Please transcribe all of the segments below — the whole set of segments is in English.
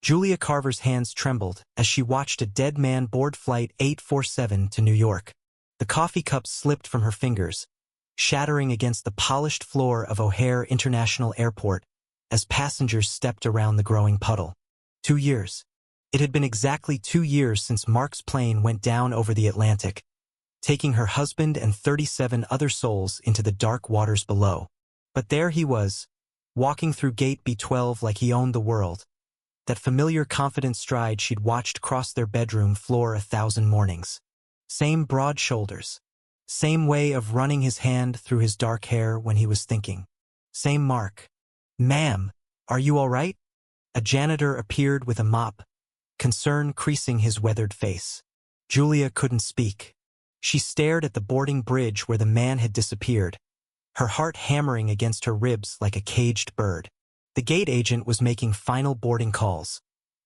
Julia Carver's hands trembled as she watched a dead man board Flight 847 to New York. The coffee cup slipped from her fingers, shattering against the polished floor of O'Hare International Airport as passengers stepped around the growing puddle. 2 years. It had been exactly 2 years since Mark's plane went down over the Atlantic, taking her husband and 37 other souls into the dark waters below. But there he was, walking through Gate B12 like he owned the world, that familiar confident stride she'd watched cross their bedroom floor 1,000 mornings. Same broad shoulders. Same way of running his hand through his dark hair when he was thinking. Same Mark. "Ma'am, are you all right?" A janitor appeared with a mop, concern creasing his weathered face. Julia couldn't speak. She stared at the boarding bridge where the man had disappeared, her heart hammering against her ribs like a caged bird. The gate agent was making final boarding calls,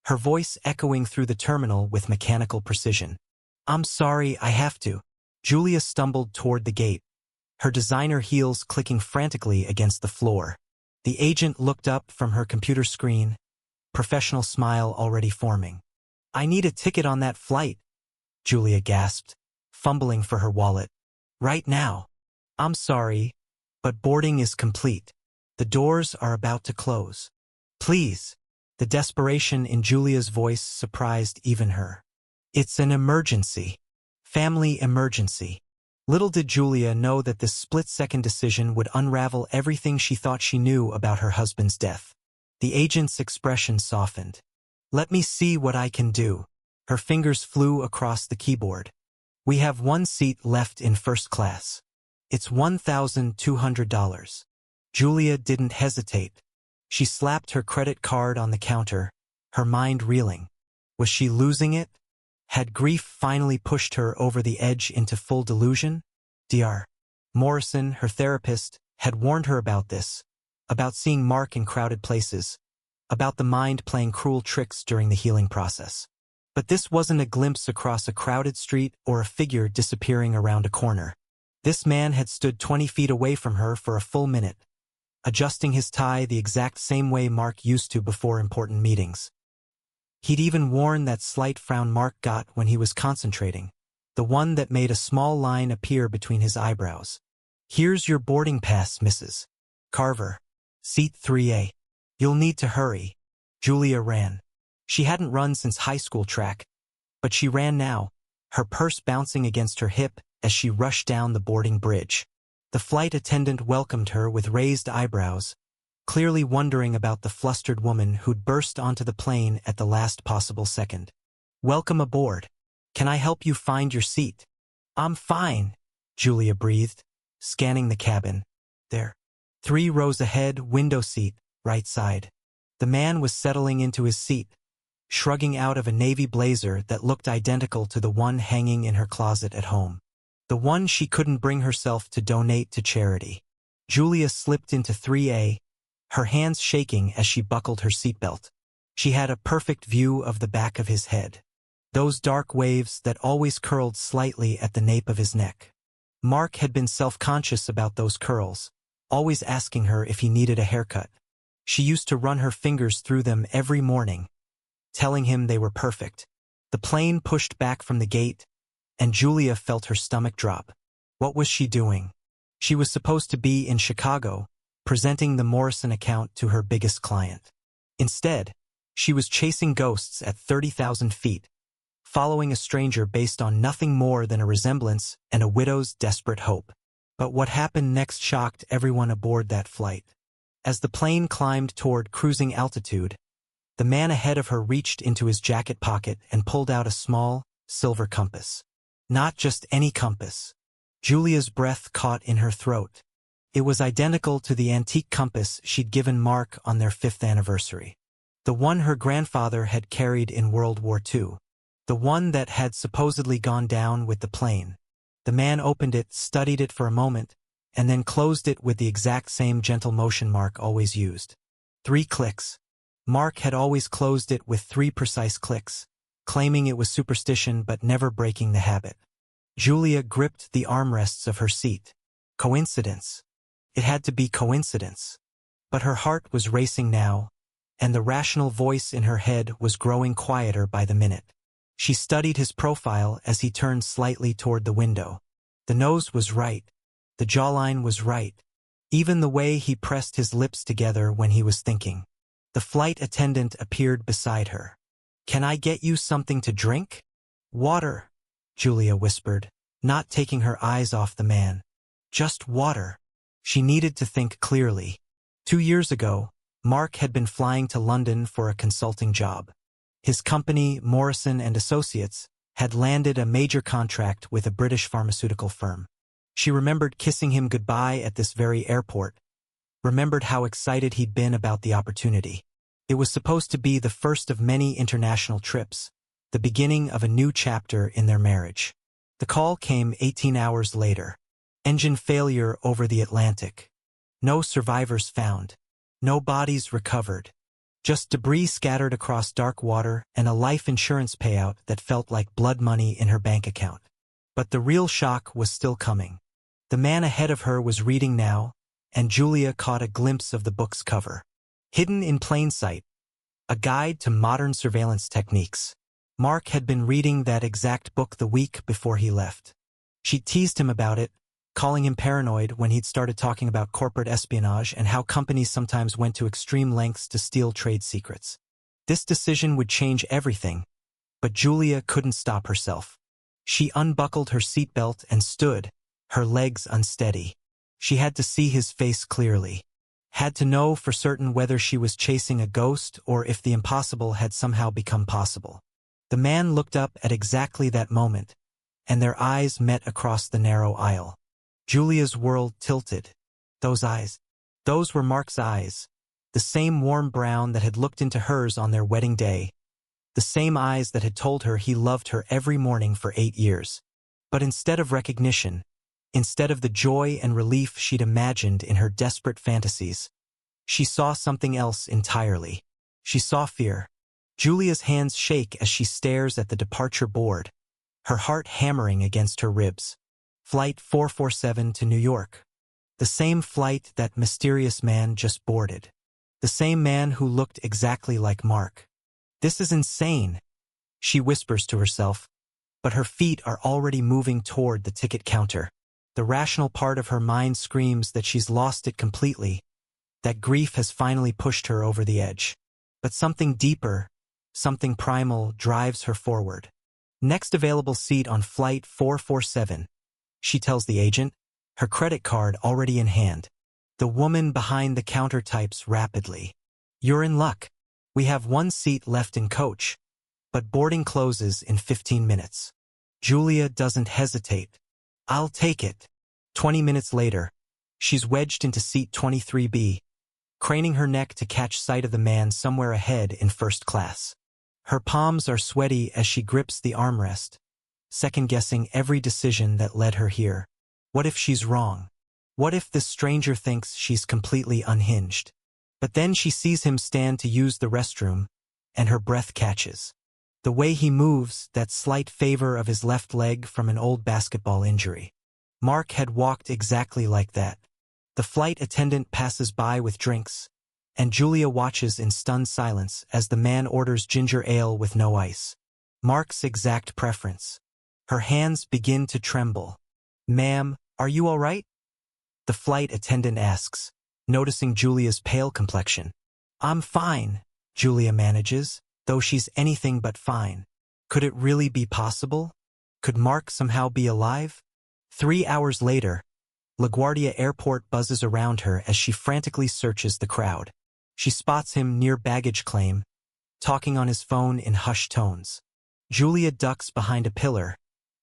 her voice echoing through the terminal with mechanical precision. "I'm sorry, I have to." Julia stumbled toward the gate, her designer heels clicking frantically against the floor. The agent looked up from her computer screen, professional smile already forming. "I need a ticket on that flight," Julia gasped, fumbling for her wallet. "Right now." "I'm sorry, but boarding is complete. The doors are about to close. Please." The desperation in Julia's voice surprised even her. "It's an emergency. Family emergency." Little did Julia know that this split-second decision would unravel everything she thought she knew about her husband's death. The agent's expression softened. "Let me see what I can do." Her fingers flew across the keyboard. "We have one seat left in first class. It's $1,200. Julia didn't hesitate. She slapped her credit card on the counter, her mind reeling. Was she losing it? Had grief finally pushed her over the edge into full delusion? Dr. Morrison, her therapist, had warned her about this, about seeing Mark in crowded places, about the mind playing cruel tricks during the healing process. But this wasn't a glimpse across a crowded street or a figure disappearing around a corner. This man had stood 20 feet away from her for a full minute, adjusting his tie the exact same way Mark used to before important meetings. He'd even worn that slight frown Mark got when he was concentrating, the one that made a small line appear between his eyebrows. "Here's your boarding pass, Mrs. Carver. Seat 3A. You'll need to hurry." Julia ran. She hadn't run since high school track, but she ran now, her purse bouncing against her hip as she rushed down the boarding bridge. The flight attendant welcomed her with raised eyebrows, clearly wondering about the flustered woman who'd burst onto the plane at the last possible second. "Welcome aboard. Can I help you find your seat?" "I'm fine," Julia breathed, scanning the cabin. "There. 3 rows ahead, window seat, right side." The man was settling into his seat, shrugging out of a navy blazer that looked identical to the one hanging in her closet at home. The one she couldn't bring herself to donate to charity. Julia slipped into 3A, her hands shaking as she buckled her seatbelt. She had a perfect view of the back of his head, those dark waves that always curled slightly at the nape of his neck. Mark had been self-conscious about those curls, always asking her if he needed a haircut. She used to run her fingers through them every morning, telling him they were perfect. The plane pushed back from the gate, and Julia felt her stomach drop. What was she doing? She was supposed to be in Chicago, presenting the Morrison account to her biggest client. Instead, she was chasing ghosts at 30,000 feet, following a stranger based on nothing more than a resemblance and a widow's desperate hope. But what happened next shocked everyone aboard that flight. As the plane climbed toward cruising altitude, the man ahead of her reached into his jacket pocket and pulled out a small, silver compass. Not just any compass. Julia's breath caught in her throat. It was identical to the antique compass she'd given Mark on their 5th anniversary. The one her grandfather had carried in World War II. The one that had supposedly gone down with the plane. The man opened it, studied it for a moment, and then closed it with the exact same gentle motion Mark always used. 3 clicks. Mark had always closed it with 3 precise clicks, claiming it was superstition but never breaking the habit. Julia gripped the armrests of her seat. Coincidence. It had to be coincidence. But her heart was racing now, and the rational voice in her head was growing quieter by the minute. She studied his profile as he turned slightly toward the window. The nose was right. The jawline was right. Even the way he pressed his lips together when he was thinking. The flight attendant appeared beside her. "Can I get you something to drink?" "Water," Julia whispered, not taking her eyes off the man. "Just water." She needed to think clearly. 2 years ago, Mark had been flying to London for a consulting job. His company, Morrison & Associates, had landed a major contract with a British pharmaceutical firm. She remembered kissing him goodbye at this very airport, remembered how excited he'd been about the opportunity. It was supposed to be the first of many international trips, the beginning of a new chapter in their marriage. The call came 18 hours later. Engine failure over the Atlantic. No survivors found. No bodies recovered. Just debris scattered across dark water and a life insurance payout that felt like blood money in her bank account. But the real shock was still coming. The man ahead of her was reading now, and Julia caught a glimpse of the book's cover. Hidden in plain sight, a guide to modern surveillance techniques. Mark had been reading that exact book the week before he left. She teased him about it, calling him paranoid when he'd started talking about corporate espionage and how companies sometimes went to extreme lengths to steal trade secrets. This decision would change everything, but Julia couldn't stop herself. She unbuckled her seatbelt and stood, her legs unsteady. She had to see his face clearly. Had to know for certain whether she was chasing a ghost or if the impossible had somehow become possible. The man looked up at exactly that moment, and their eyes met across the narrow aisle. Julia's world tilted. Those eyes. Those were Mark's eyes. The same warm brown that had looked into hers on their wedding day. The same eyes that had told her he loved her every morning for 8 years. But instead of recognition, instead of the joy and relief she'd imagined in her desperate fantasies, she saw something else entirely. She saw fear. Julia's hands shake as she stares at the departure board, her heart hammering against her ribs. Flight 447 to New York. The same flight that mysterious man just boarded. The same man who looked exactly like Mark. "This is insane," she whispers to herself, but her feet are already moving toward the ticket counter. The rational part of her mind screams that she's lost it completely, that grief has finally pushed her over the edge. But something deeper, something primal drives her forward. "Next available seat on Flight 447. She tells the agent, her credit card already in hand. The woman behind the counter types rapidly. "You're in luck. We have 1 seat left in coach, but boarding closes in 15 minutes. Julia doesn't hesitate. "I'll take it." 20 minutes later, she's wedged into seat 23B, craning her neck to catch sight of the man somewhere ahead in first class. Her palms are sweaty as she grips the armrest, second-guessing every decision that led her here. What if she's wrong? What if this stranger thinks she's completely unhinged? But then she sees him stand to use the restroom, and her breath catches. The way he moves, that slight favor of his left leg from an old basketball injury. Mark had walked exactly like that. The flight attendant passes by with drinks, and Julia watches in stunned silence as the man orders ginger ale with no ice. Mark's exact preference. Her hands begin to tremble. "Ma'am, are you all right?" The flight attendant asks, noticing Julia's pale complexion. "I'm fine," Julia manages, though she's anything but fine. Could it really be possible? Could Mark somehow be alive? 3 hours later, LaGuardia Airport buzzes around her as she frantically searches the crowd. She spots him near baggage claim, talking on his phone in hushed tones. Julia ducks behind a pillar,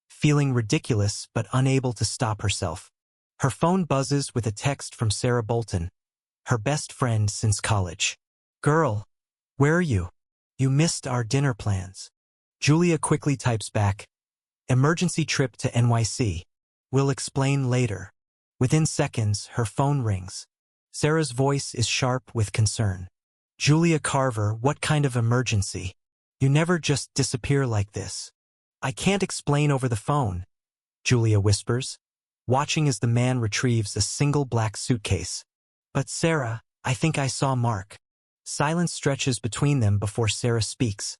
feeling ridiculous but unable to stop herself. Her phone buzzes with a text from Sarah Bolton, her best friend since college. "Girl, where are you? You missed our dinner plans." Julia quickly types back, "Emergency trip to NYC. We'll explain later." Within seconds, her phone rings. Sarah's voice is sharp with concern. "Julia Carver, what kind of emergency? You never just disappear like this." "I can't explain over the phone," Julia whispers, watching as the man retrieves a single black suitcase. "But Sarah, I think I saw Mark." Silence stretches between them before Sarah speaks,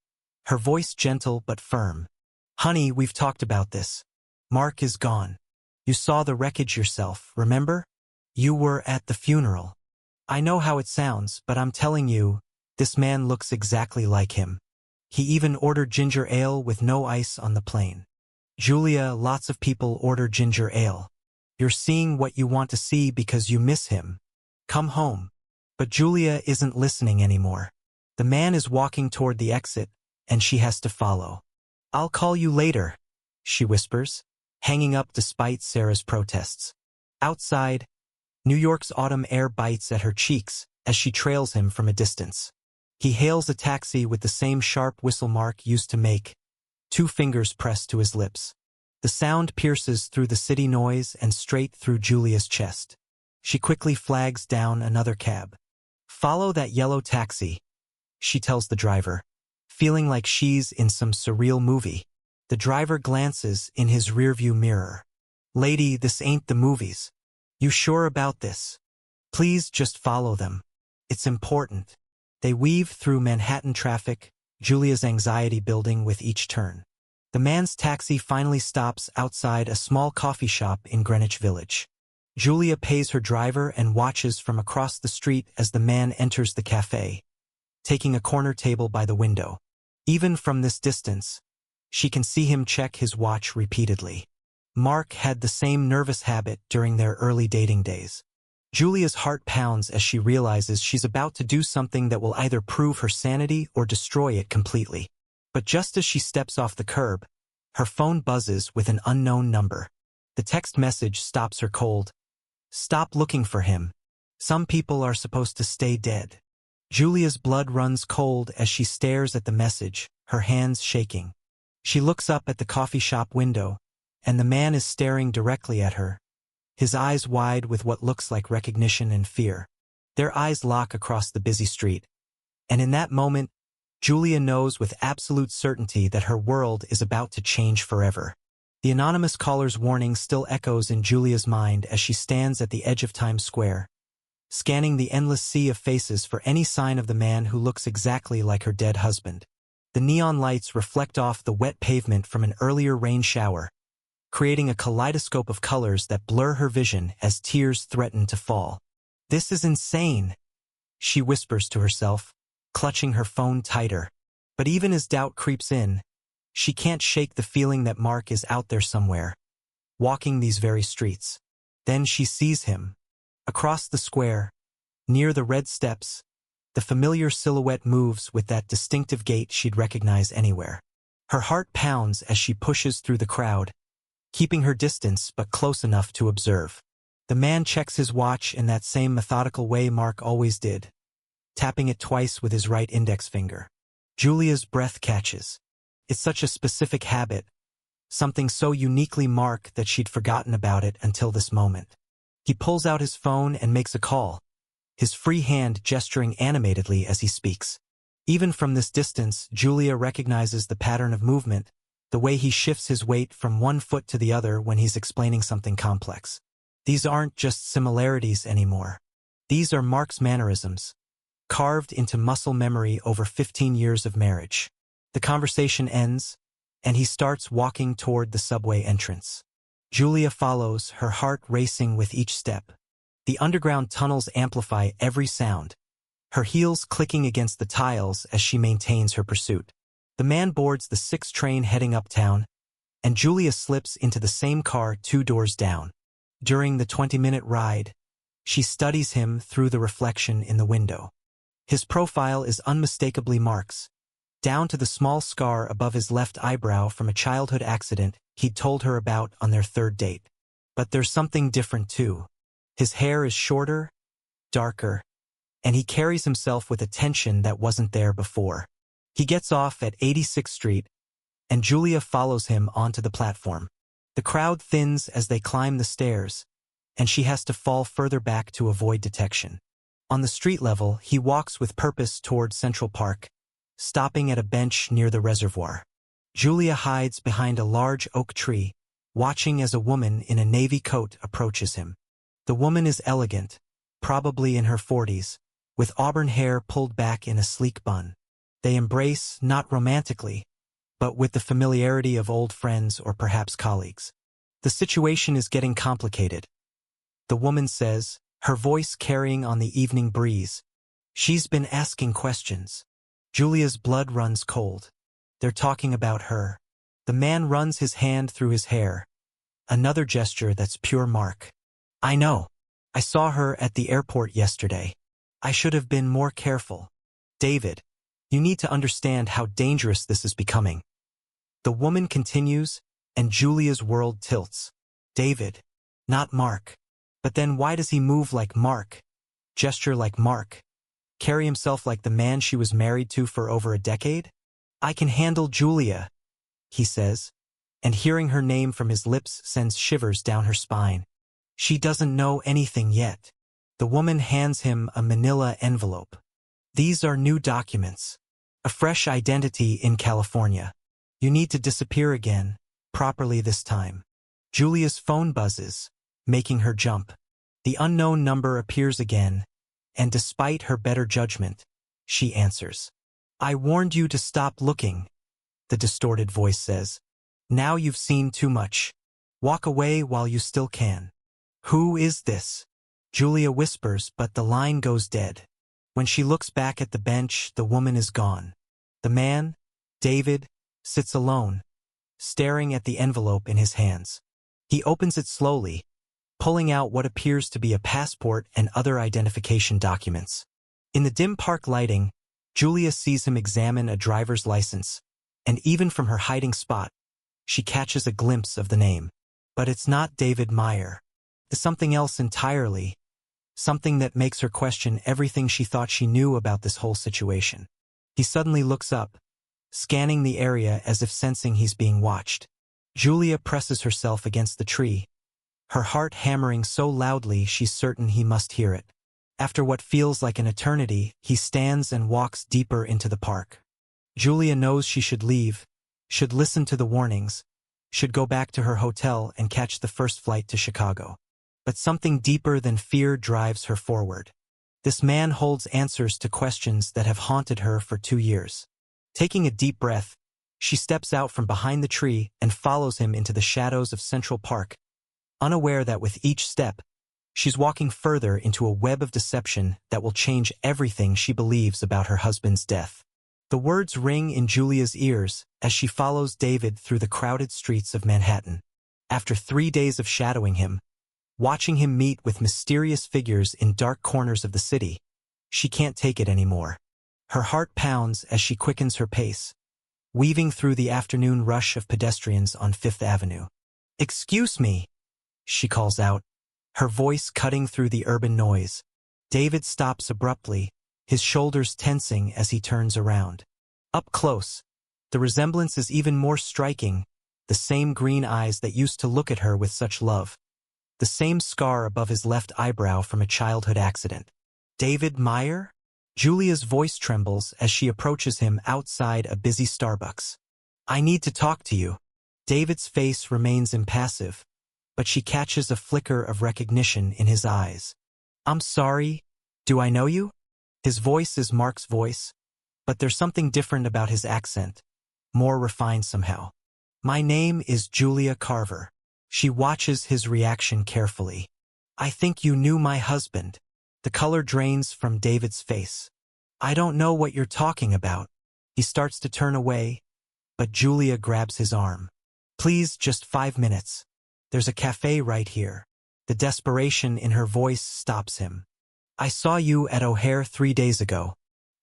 her voice gentle but firm. Honey, we've talked about this. Mark is gone. You saw the wreckage yourself, remember? You were at the funeral. I know how it sounds, but I'm telling you, this man looks exactly like him. He even ordered ginger ale with no ice on the plane. Julia, lots of people order ginger ale. You're seeing what you want to see because you miss him. Come home. But Julia isn't listening anymore. The man is walking toward the exit, and she has to follow. I'll call you later, she whispers, hanging up despite Sarah's protests. Outside, New York's autumn air bites at her cheeks as she trails him from a distance. He hails a taxi with the same sharp whistle Mark used to make, 2 fingers pressed to his lips. The sound pierces through the city noise and straight through Julia's chest. She quickly flags down another cab. Follow that yellow taxi, she tells the driver, feeling like she's in some surreal movie. The driver glances in his rearview mirror. Lady, this ain't the movies. You sure about this? Please just follow them. It's important. They weave through Manhattan traffic, Julia's anxiety building with each turn. The man's taxi finally stops outside a small coffee shop in Greenwich Village. Julia pays her driver and watches from across the street as the man enters the cafe, taking a corner table by the window. Even from this distance, she can see him check his watch repeatedly. Mark had the same nervous habit during their early dating days. Julia's heart pounds as she realizes she's about to do something that will either prove her sanity or destroy it completely. But just as she steps off the curb, her phone buzzes with an unknown number. The text message stops her cold. Stop looking for him. Some people are supposed to stay dead. Julia's blood runs cold as she stares at the message, her hands shaking. She looks up at the coffee shop window, and the man is staring directly at her, his eyes wide with what looks like recognition and fear. Their eyes lock across the busy street, and in that moment, Julia knows with absolute certainty that her world is about to change forever. The anonymous caller's warning still echoes in Julia's mind as she stands at the edge of Times Square, scanning the endless sea of faces for any sign of the man who looks exactly like her dead husband. The neon lights reflect off the wet pavement from an earlier rain shower, creating a kaleidoscope of colors that blur her vision as tears threaten to fall. This is insane, she whispers to herself, clutching her phone tighter. But even as doubt creeps in, she can't shake the feeling that Mark is out there somewhere, walking these very streets. Then she sees him. Across the square, near the red steps, the familiar silhouette moves with that distinctive gait she'd recognize anywhere. Her heart pounds as she pushes through the crowd, keeping her distance but close enough to observe. The man checks his watch in that same methodical way Mark always did, tapping it twice with his right index finger. Julia's breath catches. It's such a specific habit, something so uniquely Mark that she'd forgotten about it until this moment. He pulls out his phone and makes a call, his free hand gesturing animatedly as he speaks. Even from this distance, Julia recognizes the pattern of movement, the way he shifts his weight from one foot to the other when he's explaining something complex. These aren't just similarities anymore. These are Mark's mannerisms, carved into muscle memory over 15 years of marriage. The conversation ends, and he starts walking toward the subway entrance. Julia follows, her heart racing with each step. The underground tunnels amplify every sound, her heels clicking against the tiles as she maintains her pursuit. The man boards the 6 train heading uptown, and Julia slips into the same car 2 doors down. During the 20-minute ride, she studies him through the reflection in the window. His profile is unmistakably Mark's, down to the small scar above his left eyebrow from a childhood accident he'd told her about on their 3rd date. But there's something different too. His hair is shorter, darker, and he carries himself with a tension that wasn't there before. He gets off at 86th Street, and Julia follows him onto the platform. The crowd thins as they climb the stairs, and she has to fall further back to avoid detection. On the street level, he walks with purpose toward Central Park, stopping at a bench near the reservoir. Julia hides behind a large oak tree, watching as a woman in a navy coat approaches him. The woman is elegant, probably in her 40s, with auburn hair pulled back in a sleek bun. They embrace, not romantically, but with the familiarity of old friends or perhaps colleagues. The situation is getting complicated, the woman says, her voice carrying on the evening breeze. She's been asking questions. Julia's blood runs cold. They're talking about her. The man runs his hand through his hair. Another gesture that's pure Mark. I know. I saw her at the airport yesterday. I should have been more careful. David, you need to understand how dangerous this is becoming. The woman continues, and Julia's world tilts. David, not Mark. But then why does he move like Mark, gesture like Mark, carry himself like the man she was married to for over a decade? I can handle Julia, he says, and hearing her name from his lips sends shivers down her spine. She doesn't know anything yet. The woman hands him a manila envelope. These are new documents. A fresh identity in California. You need to disappear again, properly this time. Julia's phone buzzes, making her jump. The unknown number appears again, and despite her better judgment, she answers. I warned you to stop looking, the distorted voice says. Now you've seen too much. Walk away while you still can. Who is this? Julia whispers, but the line goes dead. When she looks back at the bench, the woman is gone. The man, David, sits alone, staring at the envelope in his hands. He opens it slowly, pulling out what appears to be a passport and other identification documents. In the dim park lighting, Julia sees him examine a driver's license, and even from her hiding spot, she catches a glimpse of the name. But it's not David Meyer. It's something else entirely, something that makes her question everything she thought she knew about this whole situation. He suddenly looks up, scanning the area as if sensing he's being watched. Julia presses herself against the tree, her heart hammering so loudly she's certain he must hear it. After what feels like an eternity, he stands and walks deeper into the park. Julia knows she should leave, should listen to the warnings, should go back to her hotel and catch the first flight to Chicago. But something deeper than fear drives her forward. This man holds answers to questions that have haunted her for 2 years. Taking a deep breath, she steps out from behind the tree and follows him into the shadows of Central Park, unaware that with each step, she's walking further into a web of deception that will change everything she believes about her husband's death. The words ring in Julia's ears as she follows David through the crowded streets of Manhattan. After 3 days of shadowing him, watching him meet with mysterious figures in dark corners of the city, she can't take it anymore. Her heart pounds as she quickens her pace, weaving through the afternoon rush of pedestrians on Fifth Avenue. Excuse me, she calls out, her voice cutting through the urban noise. David stops abruptly, his shoulders tensing as he turns around. Up close, the resemblance is even more striking, the same green eyes that used to look at her with such love. The same scar above his left eyebrow from a childhood accident. David Meyer? Julia's voice trembles as she approaches him outside a busy Starbucks. I need to talk to you. David's face remains impassive, but she catches a flicker of recognition in his eyes. I'm sorry, do I know you? His voice is Mark's voice, but there's something different about his accent, more refined somehow. My name is Julia Carver. She watches his reaction carefully. I think you knew my husband. The color drains from David's face. I don't know what you're talking about. He starts to turn away, but Julia grabs his arm. Please, just 5 minutes. There's a cafe right here. The desperation in her voice stops him. I saw you at O'Hare 3 days ago.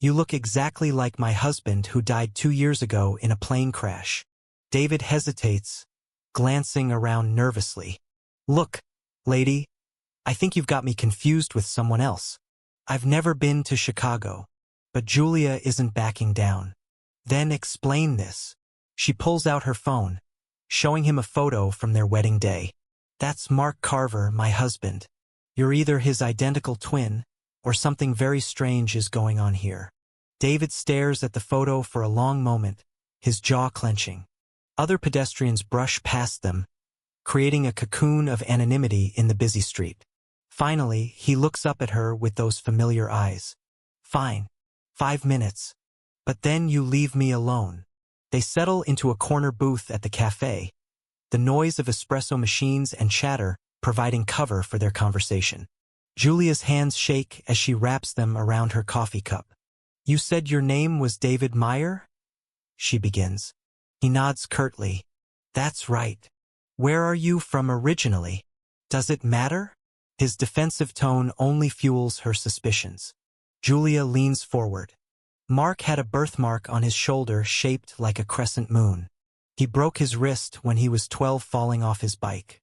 You look exactly like my husband who died 2 years ago in a plane crash. David hesitates, glancing around nervously. Look, lady, I think you've got me confused with someone else. I've never been to Chicago. But Julia isn't backing down. Then explain this. She pulls out her phone, showing him a photo from their wedding day. That's Mark Carver, my husband. You're either his identical twin, or something very strange is going on here. David stares at the photo for a long moment, his jaw clenching. Other pedestrians brush past them, creating a cocoon of anonymity in the busy street. Finally, he looks up at her with those familiar eyes. Fine. 5 minutes. But then you leave me alone. They settle into a corner booth at the cafe, the noise of espresso machines and chatter providing cover for their conversation. Julia's hands shake as she wraps them around her coffee cup. You said your name was David Meyer? She begins. He nods curtly. That's right. Where are you from originally? Does it matter? His defensive tone only fuels her suspicions. Julia leans forward. Mark had a birthmark on his shoulder shaped like a crescent moon. He broke his wrist when he was 12 falling off his bike.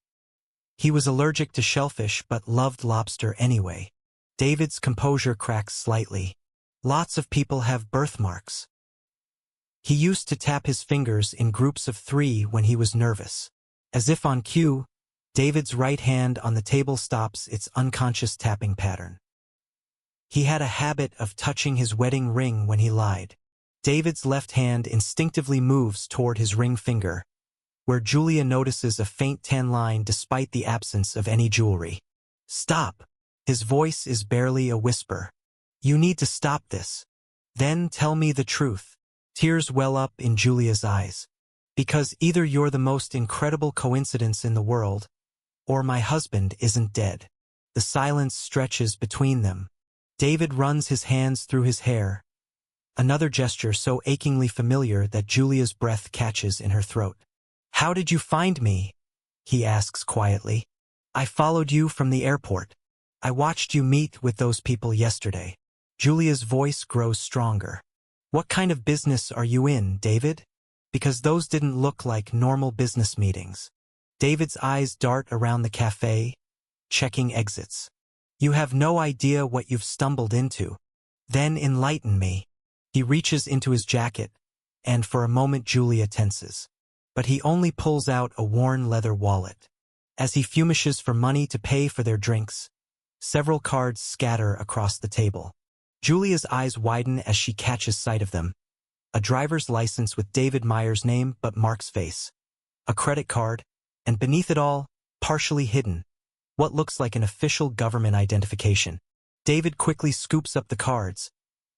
He was allergic to shellfish but loved lobster anyway. David's composure cracks slightly. Lots of people have birthmarks. He used to tap his fingers in groups of 3 when he was nervous. As if on cue, David's right hand on the table stops its unconscious tapping pattern. He had a habit of touching his wedding ring when he lied. David's left hand instinctively moves toward his ring finger, where Julia notices a faint tan line despite the absence of any jewelry. Stop! His voice is barely a whisper. You need to stop this. Then tell me the truth. Tears well up in Julia's eyes. Because either you're the most incredible coincidence in the world, or my husband isn't dead. The silence stretches between them. David runs his hands through his hair, another gesture so achingly familiar that Julia's breath catches in her throat. How did you find me? He asks quietly. I followed you from the airport. I watched you meet with those people yesterday. Julia's voice grows stronger. What kind of business are you in, David? Because those didn't look like normal business meetings. David's eyes dart around the cafe, checking exits. You have no idea what you've stumbled into. Then enlighten me. He reaches into his jacket, and for a moment Julia tenses. But he only pulls out a worn leather wallet. As he fumishes for money to pay for their drinks, several cards scatter across the table. Julia's eyes widen as she catches sight of them. A driver's license with David Meyer's name but Mark's face. A credit card, and beneath it all, partially hidden, what looks like an official government identification. David quickly scoops up the cards,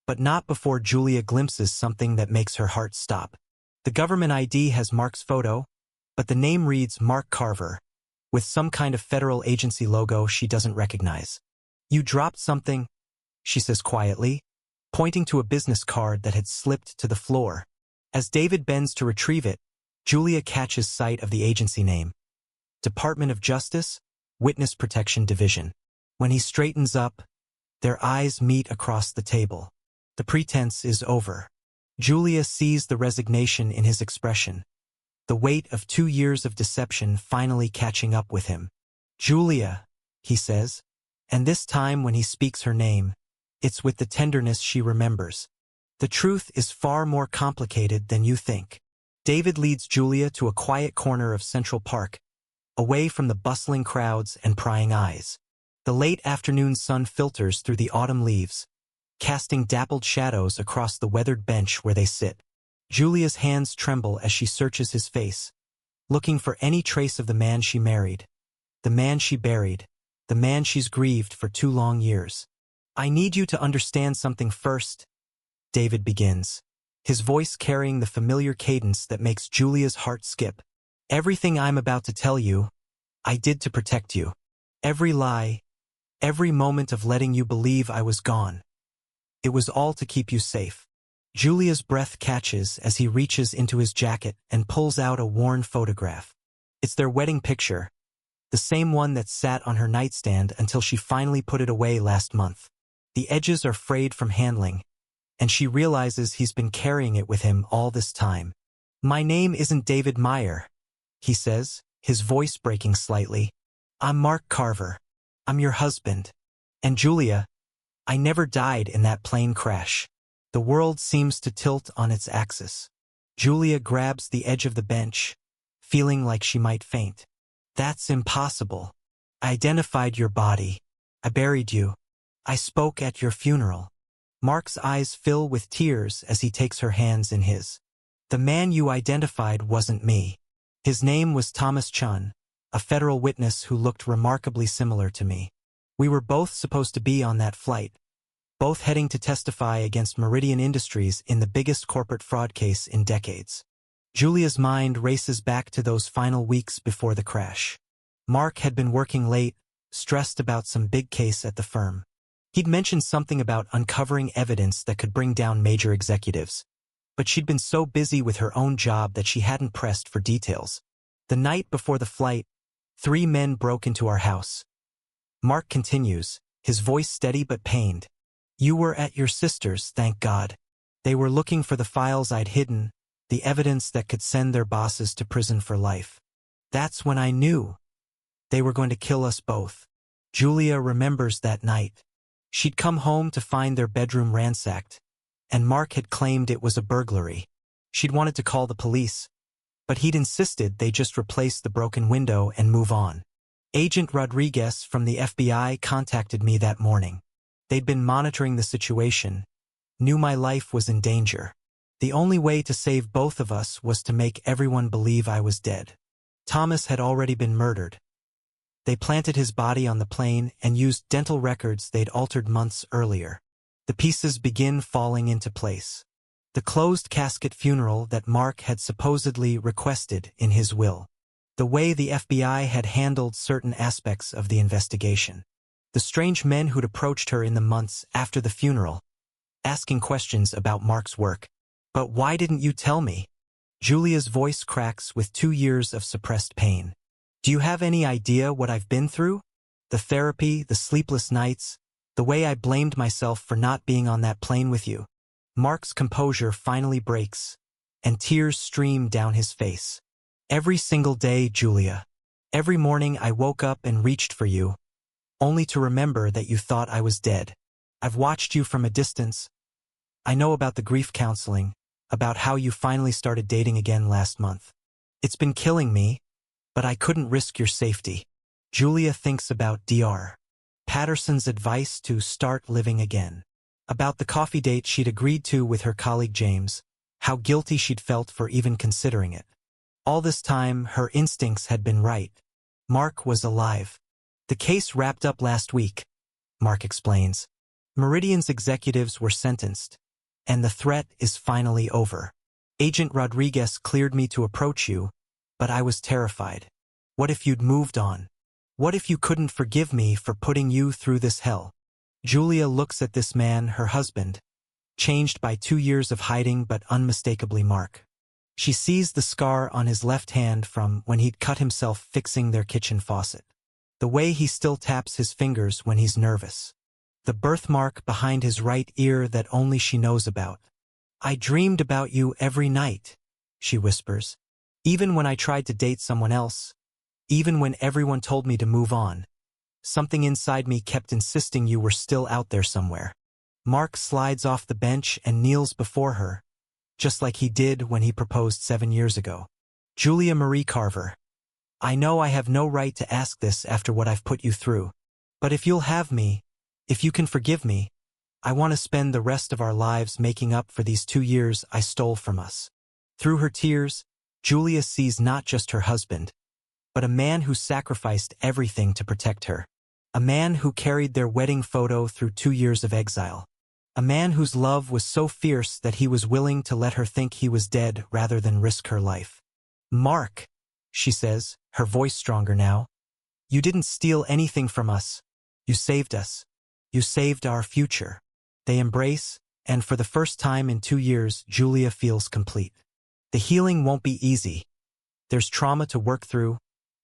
but not before Julia glimpses something that makes her heart stop. The government ID has Mark's photo, but the name reads Mark Carver, with some kind of federal agency logo she doesn't recognize. You dropped something, she says quietly, pointing to a business card that had slipped to the floor. As David bends to retrieve it, Julia catches sight of the agency name. Department of Justice, Witness Protection Division. When he straightens up, their eyes meet across the table. The pretense is over. Julia sees the resignation in his expression, the weight of 2 years of deception finally catching up with him. Julia, he says, and this time when he speaks her name, it's with the tenderness she remembers. The truth is far more complicated than you think. David leads Julia to a quiet corner of Central Park, away from the bustling crowds and prying eyes. The late afternoon sun filters through the autumn leaves, casting dappled shadows across the weathered bench where they sit. Julia's hands tremble as she searches his face, looking for any trace of the man she married, the man she buried, the man she's grieved for 2 long years. I need you to understand something first, David begins, his voice carrying the familiar cadence that makes Julia's heart skip. Everything I'm about to tell you, I did to protect you. Every lie, every moment of letting you believe I was gone. It was all to keep you safe. Julia's breath catches as he reaches into his jacket and pulls out a worn photograph. It's their wedding picture, the same one that sat on her nightstand until she finally put it away last month. The edges are frayed from handling, and she realizes he's been carrying it with him all this time. My name isn't David Meyer, he says, his voice breaking slightly. I'm Mark Carver. I'm your husband. And Julia, I never died in that plane crash. The world seems to tilt on its axis. Julia grabs the edge of the bench, feeling like she might faint. That's impossible. I identified your body. I buried you. I spoke at your funeral. Mark's eyes fill with tears as he takes her hands in his. The man you identified wasn't me. His name was Thomas Chun, a federal witness who looked remarkably similar to me. We were both supposed to be on that flight, both heading to testify against Meridian Industries in the biggest corporate fraud case in decades. Julia's mind races back to those final weeks before the crash. Mark had been working late, stressed about some big case at the firm. He'd mentioned something about uncovering evidence that could bring down major executives. But she'd been so busy with her own job that she hadn't pressed for details. The night before the flight, 3 men broke into our house. Mark continues, his voice steady but pained. You were at your sister's, thank God. They were looking for the files I'd hidden, the evidence that could send their bosses to prison for life. That's when I knew. They were going to kill us both. Julia remembers that night. She'd come home to find their bedroom ransacked, and Mark had claimed it was a burglary. She'd wanted to call the police, but he'd insisted they just replace the broken window and move on. Agent Rodriguez from the FBI contacted me that morning. They'd been monitoring the situation, knew my life was in danger. The only way to save both of us was to make everyone believe I was dead. Thomas had already been murdered. They planted his body on the plane and used dental records they'd altered months earlier. The pieces begin falling into place. The closed casket funeral that Mark had supposedly requested in his will. The way the FBI had handled certain aspects of the investigation. The strange men who'd approached her in the months after the funeral, asking questions about Mark's work. But why didn't you tell me? Julia's voice cracks with 2 years of suppressed pain. Do you have any idea what I've been through? The therapy, the sleepless nights, the way I blamed myself for not being on that plane with you. Mark's composure finally breaks, and tears stream down his face. Every single day, Julia. Every morning I woke up and reached for you, only to remember that you thought I was dead. I've watched you from a distance. I know about the grief counseling, about how you finally started dating again last month. It's been killing me, but I couldn't risk your safety. Julia thinks about Dr. Patterson's advice to start living again. About the coffee date she'd agreed to with her colleague James, how guilty she'd felt for even considering it. All this time, her instincts had been right. Mark was alive. The case wrapped up last week, Mark explains. Meridian's executives were sentenced, and the threat is finally over. Agent Rodriguez cleared me to approach you, but I was terrified. What if you'd moved on? What if you couldn't forgive me for putting you through this hell? Julia looks at this man, her husband, changed by 2 years of hiding but unmistakably Mark. She sees the scar on his left hand from when he'd cut himself fixing their kitchen faucet. The way he still taps his fingers when he's nervous. The birthmark behind his right ear that only she knows about. I dreamed about you every night, she whispers. Even when I tried to date someone else. Even when everyone told me to move on. Something inside me kept insisting you were still out there somewhere. Mark slides off the bench and kneels before her, just like he did when he proposed 7 years ago. Julia Marie Carver. I know I have no right to ask this after what I've put you through. But if you'll have me, if you can forgive me, I want to spend the rest of our lives making up for these 2 years I stole from us. Through her tears, Julia sees not just her husband, but a man who sacrificed everything to protect her. A man who carried their wedding photo through 2 years of exile. A man whose love was so fierce that he was willing to let her think he was dead rather than risk her life. Mark, she says, her voice stronger now. You didn't steal anything from us. You saved us. You saved our future. They embrace, and for the first time in 2 years, Julia feels complete. The healing won't be easy. There's trauma to work through,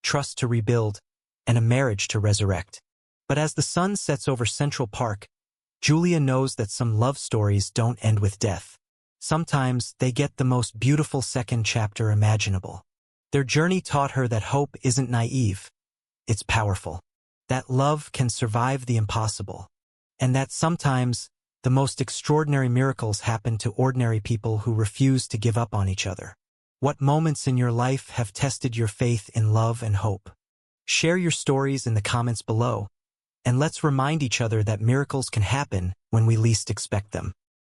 trust to rebuild, and a marriage to resurrect. But as the sun sets over Central Park, Julia knows that some love stories don't end with death. Sometimes they get the most beautiful second chapter imaginable. Their journey taught her that hope isn't naive. It's powerful. That love can survive the impossible. And that sometimes the most extraordinary miracles happen to ordinary people who refuse to give up on each other. What moments in your life have tested your faith in love and hope? Share your stories in the comments below, and let's remind each other that miracles can happen when we least expect them.